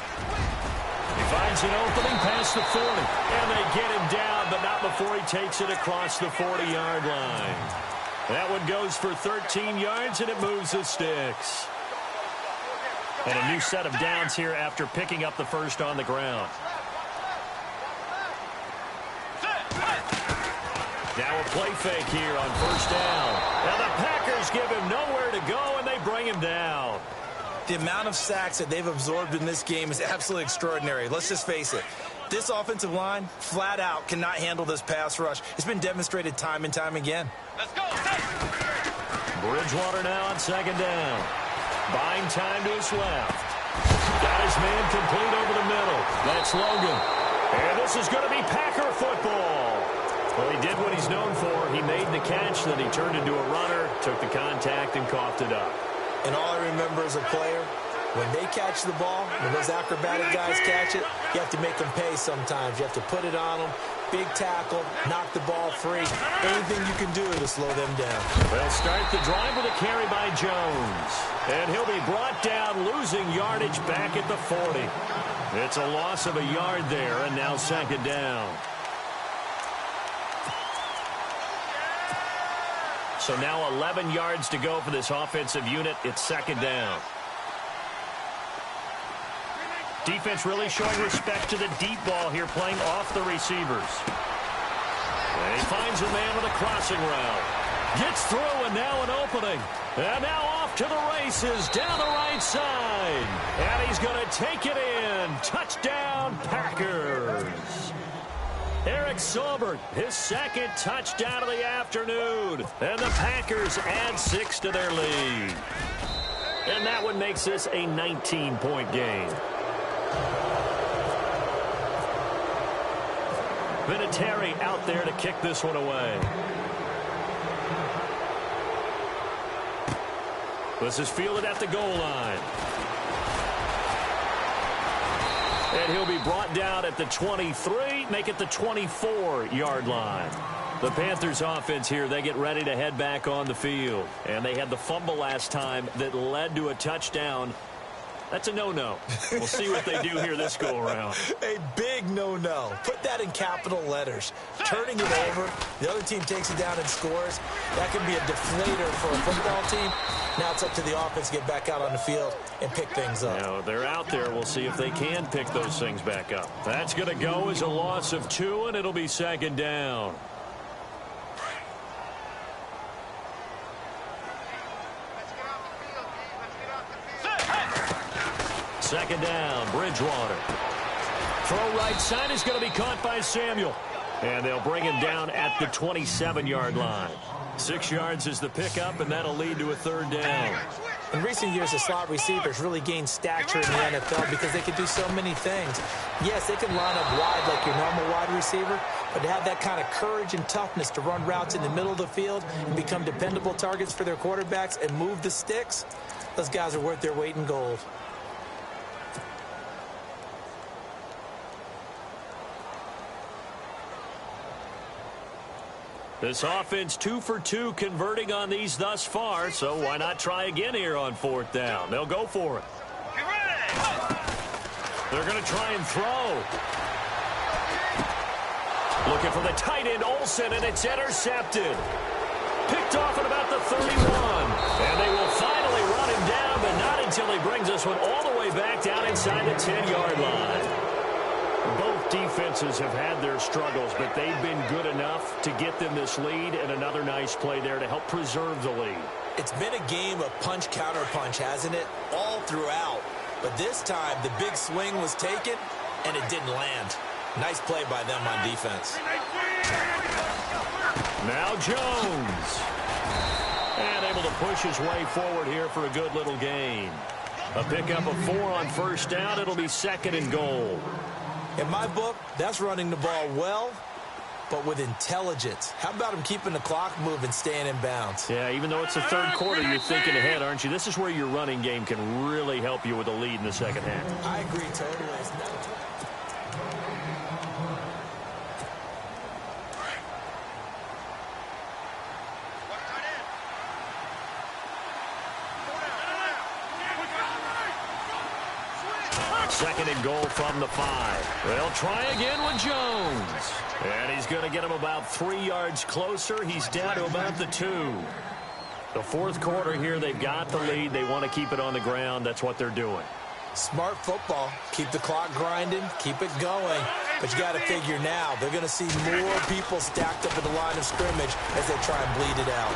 He finds an opening past the 40, and they get him down, but not before he takes it across the 40-yard line. That one goes for 13 yards, and it moves the sticks. And a new set of downs here after picking up the first on the ground. Now a play fake here on first down. And the Packers give him nowhere to go, and they bring him down. The amount of sacks that they've absorbed in this game is absolutely extraordinary. Let's just face it. This offensive line, flat out, cannot handle this pass rush. It's been demonstrated time and time again. Let's go. Bridgewater now on second down. Buying time to his left. Got his man complete over the middle. That's Logan. And this is going to be Packer football. Well, he did what he's known for. He made the catch, then he turned into a runner, took the contact, and coughed it up. And all I remember as a player, when they catch the ball, when those acrobatic guys catch it, you have to make them pay sometimes. You have to put it on them, big tackle, knock the ball free. Anything you can do to slow them down. They'll start the drive with a carry by Jones. And he'll be brought down, losing yardage back at the 40. It's a loss of a yard there, and now second down. So now 11 yards to go for this offensive unit. It's second down. Defense really showing respect to the deep ball here, playing off the receivers. And he finds a man with a crossing route. Gets through, and now an opening. And now off to the races, down the right side. And he's going to take it in. Touchdown, Packers. Eric Saubert, his second touchdown of the afternoon. And the Packers add 6 to their lead. And that one makes this a 19-point game. Vinatieri out there to kick this one away. This is fielded at the goal line. And he'll be brought down at the 23, make it the 24-yard line. The Panthers offense here, they get ready to head back on the field. And they had the fumble last time that led to a touchdown. That's a no-no. We'll see what they do here this go-around. A big no-no. Put that in capital letters. Turning it over, the other team takes it down and scores. That can be a deflator for a football team. Now it's up to the offense to get back out on the field and pick things up. Now, they're out there. We'll see if they can pick those things back up. That's going to go as a loss of 2, and it'll be second down. Second down, Bridgewater. Throw right side is going to be caught by Samuel. And they'll bring him down at the 27-yard line. 6 yards is the pickup, and that'll lead to a third down. In recent years, the slot receivers really gained stature in the NFL because they could do so many things. Yes, they can line up wide like your normal wide receiver, but to have that kind of courage and toughness to run routes in the middle of the field and become dependable targets for their quarterbacks and move the sticks, those guys are worth their weight in gold. This offense 2 for 2 converting on these thus far, so why not try again here on 4th down? They'll go for it. They're going to try and throw. Looking for the tight end, Olsen, and it's intercepted. Picked off at about the 31. And they will finally run him down, but not until he brings this one all the way back down inside the 10-yard line. Both defenses have had their struggles, but they've been good enough to get them this lead, and another nice play there to help preserve the lead. It's been a game of punch-counter-punch, hasn't it? All throughout. But this time, the big swing was taken, and it didn't land. Nice play by them on defense. Now Jones. And able to push his way forward here for a good little gain. A pickup of 4 on 1st down. It'll be 2nd and goal. In my book, that's running the ball well, but with intelligence. How about him keeping the clock moving, staying in bounds? Yeah, even though it's the 3rd quarter, you're thinking ahead, aren't you? This is where your running game can really help you with a lead in the second half. I agree totally. Second and goal from the 5. They'll try again with Jones. And he's going to get him about 3 yards closer. He's down to about the 2. The 4th quarter here, they've got the lead. They want to keep it on the ground. That's what they're doing. Smart football. Keep the clock grinding. Keep it going. But you got to figure now, they're going to see more people stacked up at the line of scrimmage as they try and bleed it out.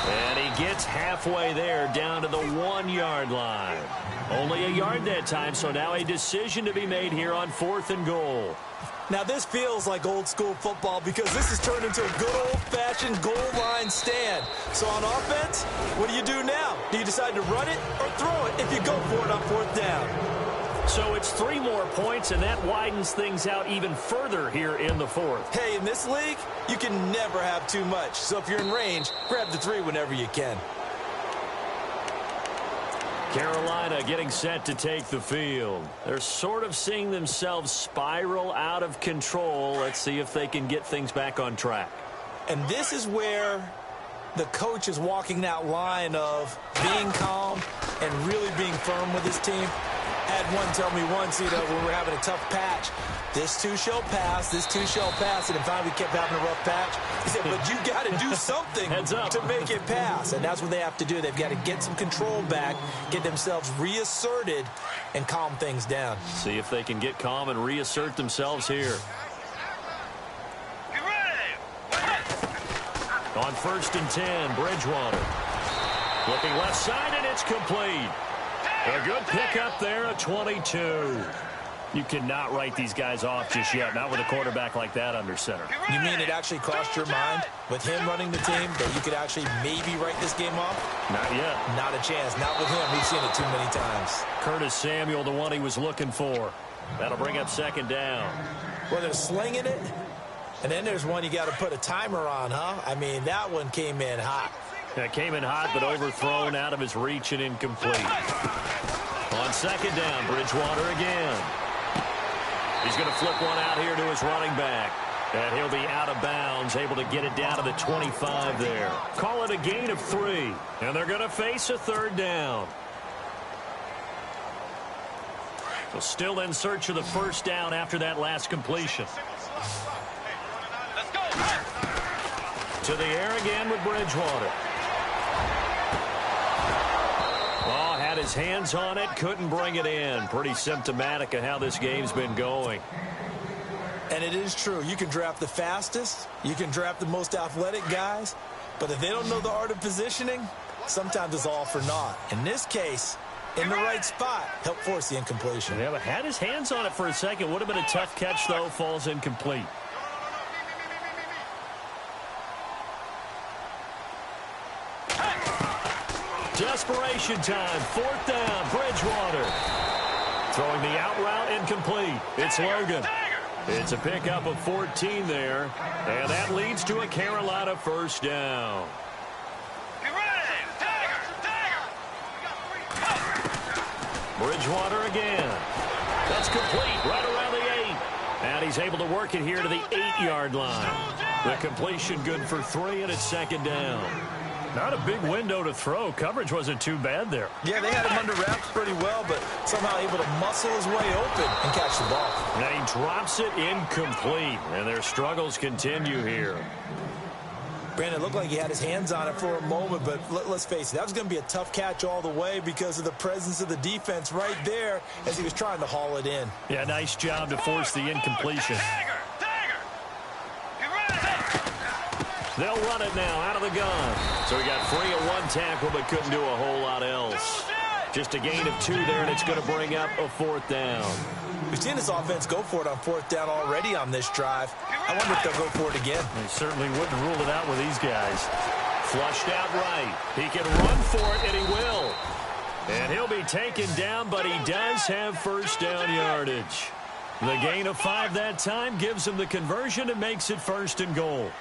And he gets halfway there, down to the 1-yard line. Only a yard that time, so now a decision to be made here on 4th and goal. Now this feels like old school football because this has turned into a good old-fashioned goal line stand. So on offense, what do? Now? Do you decide to run it or throw it if you go for it on 4th down? So it's 3 more points, and that widens things out even further here in the 4th. Hey, in this league, you can never have too much. So if you're in range, grab the 3 whenever you can. Carolina getting set to take the field. They're sort of seeing themselves spiral out of control. Let's see if they can get things back on track. And this is where the coach is walking that line of being calm and really being firm with his team. Had one tell me once, when we're having a tough patch, this too shall pass, and then finally we kept having a rough patch. He said, but you got to do something to make it pass, and that's what they have to do. They've got to get some control back, get themselves reasserted, and calm things down. See if they can get calm and reassert themselves here. On 1st and 10, Bridgewater. Looking left side, and it's complete. A good pickup there, a 22. You cannot write these guys off just yet, not with a quarterback like that under center. You mean it actually crossed your mind with him running the team that you could actually maybe write this game off? Not yet. Not a chance. Not with him. We've seen it too many times. Curtis Samuel, the one he was looking for. That'll bring up 2nd down. Well, they're slinging it, and then there's one you got to put a timer on, huh? I mean, that one came in hot. That came in hot, but overthrown out of his reach and incomplete. On 2nd down, Bridgewater again. He's going to flip one out here to his running back. And he'll be out of bounds, able to get it down to the 25 there. Call it a gain of 3. And they're going to face a 3rd down. So still in search of the 1st down after that last completion. Let's go. To the air again with Bridgewater. Oh, had his hands on it, couldn't bring it in. Pretty symptomatic of how this game's been going. And it is true. You can draft the fastest. You can draft the most athletic guys. But if they don't know the art of positioning, sometimes it's all for naught. In this case, in the right spot, helped force the incompletion. Yeah, but had his hands on it for a second. Would have been a tough catch, though. Falls incomplete. Desperation time. 4th down. Bridgewater. Throwing the out route incomplete. It's Logan. It's a pickup of 14 there. And that leads to a Carolina 1st down. Bridgewater again. That's complete right around the 8. And he's able to work it here to the 8-yard line. The completion good for 3, and it's 2nd down. Not a big window to throw. Coverage wasn't too bad there. Yeah, they had him under wraps pretty well, but somehow able to muscle his way open and catch the ball. And he drops it incomplete, and their struggles continue here. Brandon, it looked like he had his hands on it for a moment, but let's face it, that was going to be a tough catch all the way because of the presence of the defense right there as he was trying to haul it in. Yeah, nice job to force the incompletion. They'll run it now out of the gun. So he got free of 1 tackle but couldn't do a whole lot else. Just a gain of 2 there, and it's going to bring up a 4th down. We've seen this offense go for it on 4th down already on this drive. I wonder if they'll go for it again. They certainly wouldn't rule it out with these guys. Flushed out right. He can run for it, and he will. And he'll be taken down, but he does have 1st down yardage. The gain of 5 that time gives him the conversion and makes it 1st and goal.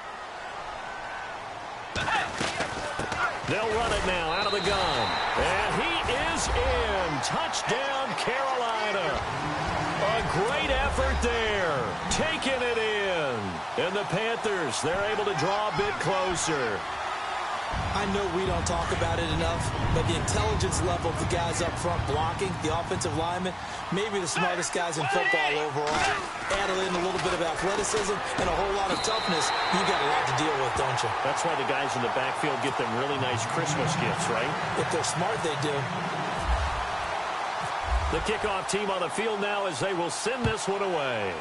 They'll run it now out of the gun. And he is in. Touchdown, Carolina. A great effort there. Taking it in. And the Panthers, they're able to draw a bit closer. I know we don't talk about it enough, but the intelligence level of the guys up front blocking, the offensive linemen, maybe the smartest guys in football overall. Add in a little bit of athleticism and a whole lot of toughness, you got a lot to deal with, don't you? That's why the guys in the backfield get them really nice Christmas gifts, right? If they're smart, they do. The kickoff team on the field now as they will send this one away.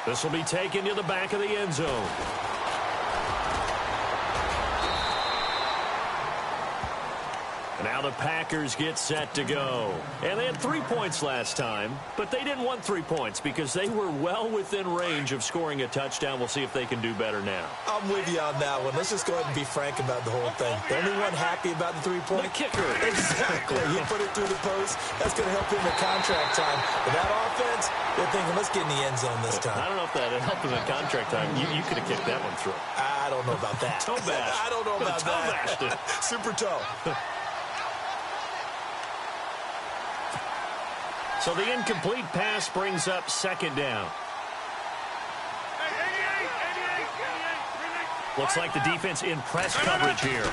This will be taken to the back of the end zone. And now the Packers get set to go. And they had 3 points last time, but they didn't want 3 points because they were well within range of scoring a touchdown. We'll see if they can do better now. I'm with you on that one. Let's just go ahead and be frank about the whole thing. The only one happy about the 3-point? The kicker. Exactly. He put it through the post. That's going to help him in contract time. But that offense, they're thinking, let's get in the end zone this time. I don't know if that helped him in contract time. You could have kicked that one through. I don't know about that. Toe bash. I don't know about toe bashed it. Super toe. So the incomplete pass brings up 2nd down. Looks like the defense in press coverage here.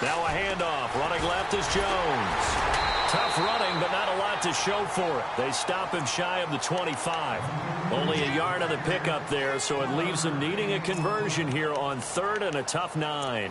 Now a handoff. Running left is Jones. Tough running, but not a lot to show for it. They stop him shy of the 25. Only a yard on the pickup there, so it leaves them needing a conversion here on 3rd and a tough 9.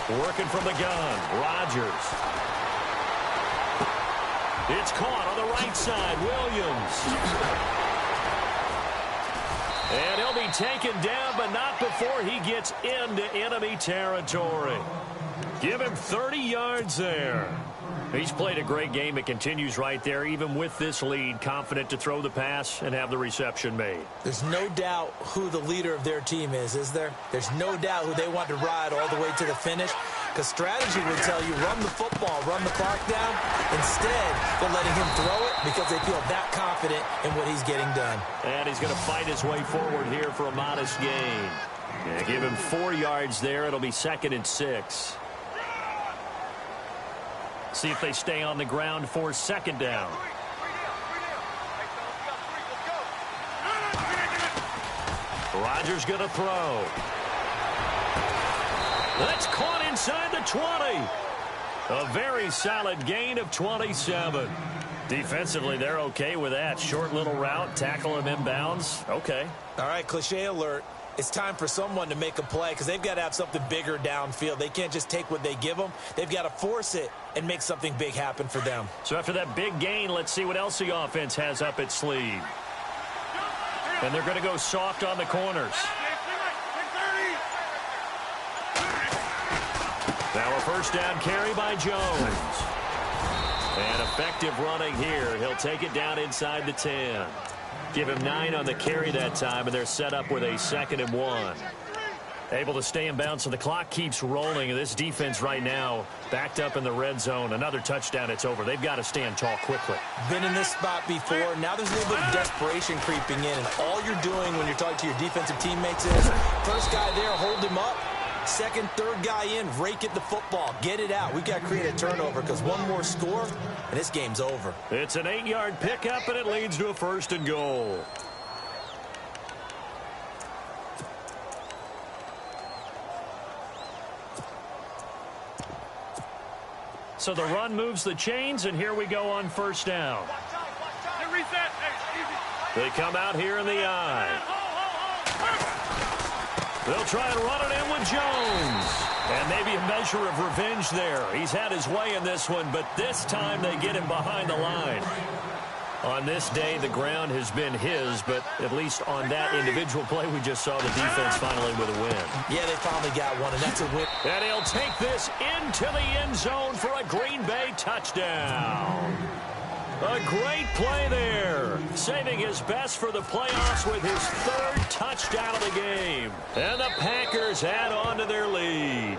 Working from the gun, Rodgers. It's caught on the right side, Williams. And he'll be taken down, but not before he gets into enemy territory. Give him 30 yards there. He's played a great game. It continues right there, even with this lead, confident to throw the pass and have the reception made. There's no doubt who the leader of their team is there? There's no doubt who they want to ride all the way to the finish, because strategy would tell you run the football, run the clock down. Instead, they're letting him throw it because they feel that confident in what he's getting done. And he's going to fight his way forward here for a modest gain. Yeah, give him 4 yards there. It'll be 2nd and 6. See if they stay on the ground for 2nd down. Rodgers going to throw. That's caught inside the 20. A very solid gain of 27. Defensively, they're okay with that. Short little route, tackle him inbounds. Okay. All right, cliche alert. It's time for someone to make a play because they've got to have something bigger downfield. They can't just take what they give them. They've got to force it and make something big happen for them. So after that big gain, let's see what else the offense has up its sleeve. And they're going to go soft on the corners. Now a 1st down carry by Jones. And effective running here. He'll take it down inside the 10. Give him 9 on the carry that time, and they're set up with a 2nd and 1. Able to stay in bounds, so the clock keeps rolling. And this defense right now backed up in the red zone. Another touchdown, it's over. They've got to stand tall quickly. Been in this spot before. Now there's a little bit of desperation creeping in. And all you're doing when you're talking to your defensive teammates is, first guy there, hold him up. 2nd, 3rd guy in, rake at the football. Get it out. We've got to create a turnover because one more score, and this game's over. It's an 8-yard pickup, and it leads to a 1st and goal. So the run moves the chains, and here we go on 1st down. They come out here in the eye. They'll try and run it in with Jones. And maybe a measure of revenge there. He's had his way in this one, but this time they get him behind the line. On this day, the ground has been his, but at least on that individual play, we just saw the defense finally with a win. Yeah, they finally got one, and that's a win. And he'll take this into the end zone for a Green Bay touchdown. A great play there, saving his best for the playoffs with his 3rd touchdown of the game. And the Packers add on to their lead.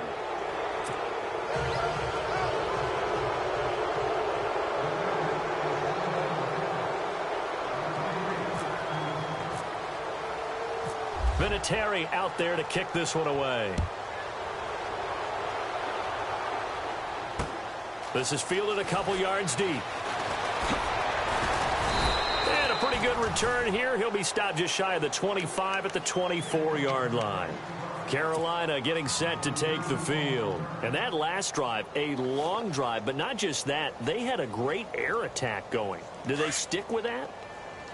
Vinatieri out there to kick this one away. This is fielded a couple yards deep. And a pretty good return here. He'll be stopped just shy of the 25 at the 24-yard line. Carolina getting set to take the field. And that last drive, a long drive, but not just that. They had a great air attack going. Do they stick with that?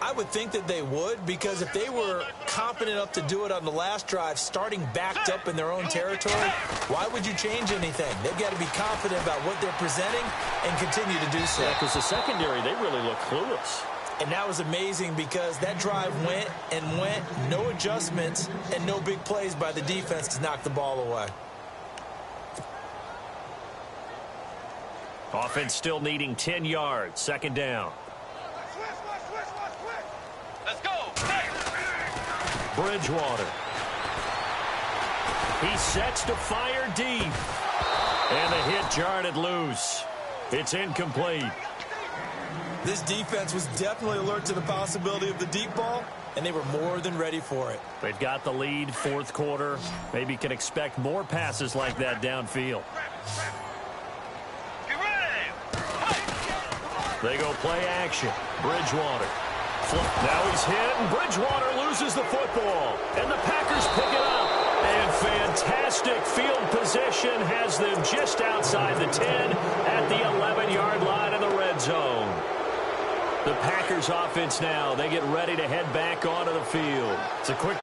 I would think that they would, because if they were confident enough to do it on the last drive, starting backed up in their own territory, why would you change anything? They've got to be confident about what they're presenting and continue to do so. Yeah, because the secondary, they really look clueless. And that was amazing because that drive went and went, no adjustments, and no big plays by the defense to knock the ball away. Offense still needing 10 yards, 2nd down. Let's go. Bridgewater. He sets to fire deep. And the hit jarred it loose. It's incomplete. This defense was definitely alert to the possibility of the deep ball, and they were more than ready for it. They've got the lead, fourth quarter. Maybe can expect more passes like that downfield. They go play action. Bridgewater. Now he's hit, and Bridgewater loses the football. And the Packers pick it up. And fantastic field position has them just outside the 10 at the 11-yard line in the red zone. The Packers offense now, they get ready to head back onto the field. It's a quick